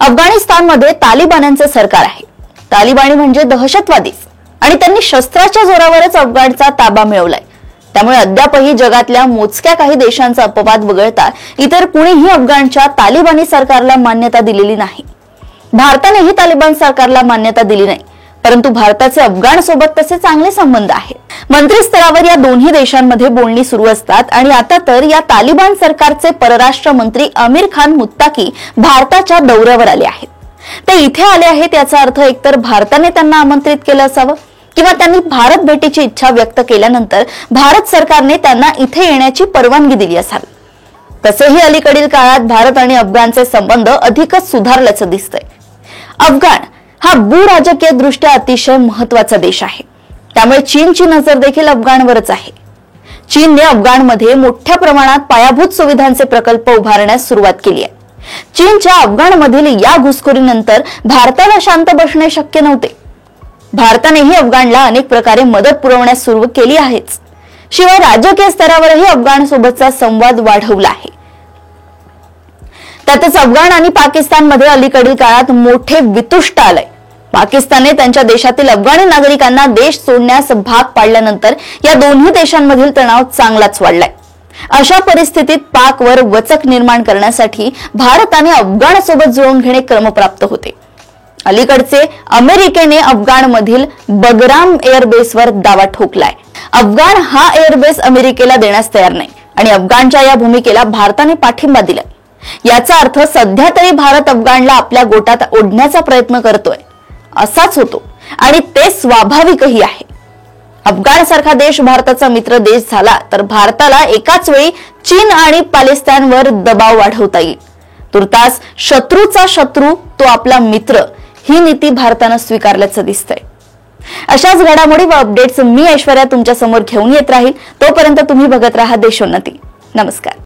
अफगाणिस्तानमध्ये तालिबान्यांचे सरकार आहे। तालिबानी म्हणजे दहशतवादी आणि त्यांनी शस्त्राच्या जोरावरच अफगाणचा ताबा मिळवलाय। त्यामुळे अद्यापही जगातल्या मोजक्या काही देशांचा अपवाद वगळता इतर कुणीही अफगाणच्या तालिबानी सरकारला मान्यता दिलेली नाही। भारतानेही तालिबान सरकारला मान्यता दिली नाही, परंतु भारताचे अफगाण सोबत तसे चांगले संबंध आहेत। मंत्री स्तरावर या दोन्ही देशांमध्ये बोलणी सुरू असतात आणि आता तर या तालिबान सरकारचे परराष्ट्र मंत्री आमिर खान मुत्ताकी भारताच्या दौऱ्यावर आले आहेत। ते इथे आले आहेत याचा अर्थ एकतर भारताने त्यांना आमंत्रित केलं असावं किंवा त्यांनी भारत भेटीची इच्छा व्यक्त केल्यानंतर भारत सरकारने त्यांना इथे येण्याची परवानगी दिली असावी। तसेही अलीकडील काळात भारत आणि अफगाणचे संबंध अधिकच सुधारल्याचं दिसतंय। अफगाण हा भूराजकीय दृष्ट्या अतिशय महत्त्वाचा देश आहे, त्यामुळे चीनची नजर देखील अफगाणवरच आहे। चीनने अफगाणमध्ये मोठ्या प्रमाणात पायाभूत सुविधांचे प्रकल्प उभारण्यास सुरुवात केली आहे। चीनच्या अफगाणमधील या घुसखोरीनंतर भारताला शांत बसणे शक्य नव्हते। भारतानेही अफगाणला अनेक प्रकारे मदत पुरवण्यास सुरू केली आहेच, शिवाय राजकीय स्तरावरही अफगाणसोबतचा संवाद वाढवला आहे। त्यातच अफगाण आणि पाकिस्तानमध्ये अलीकडील काळात मोठे वितुष्ट आलंय। पाकिस्तानने त्यांच्या देशातील अफगाणी नागरिकांना देश सोडण्यास भाग पाडल्यानंतर या दोन्ही देशांमधील तणाव चांगलाच वाढलाय। अशा परिस्थितीत पाकवर वचक निर्माण करण्यासाठी भारताने अफगाणसोबत जुळवून घेणे क्रमप्राप्त होते। अलीकडचे अमेरिकेने अफगाणमधील बगराम एअरबेसवर दावा ठोकलाय। अफगाण हा एअरबेस अमेरिकेला देण्यास तयार नाही आणि अफगाणच्या या भूमिकेला भारताने पाठिंबा दिलाय। याचा अर्थ सध्या तरी भारत अफगाणला आपल्या गोटात ओढण्याचा प्रयत्न करतोय असाच होतो आणि ते स्वाभाविकही आहे। अफगाणसारखा देश भारताचा मित्र देश झाला तर भारताला एकाच वेळी चीन आणि पॅलेस्टाईनवर दबाव वाढवता येईल। तुर्तास शत्रूचा शत्रू तो आपला मित्र ही नीती भारतानं स्वीकारल्याचं दिसतंय। अशाच घडामोडी व अपडेट्स मी ऐश्वर्या तुमच्या समोर घेऊन येत राहील। तोपर्यंत तुम्ही बघत राहा देशोन्नती। नमस्कार।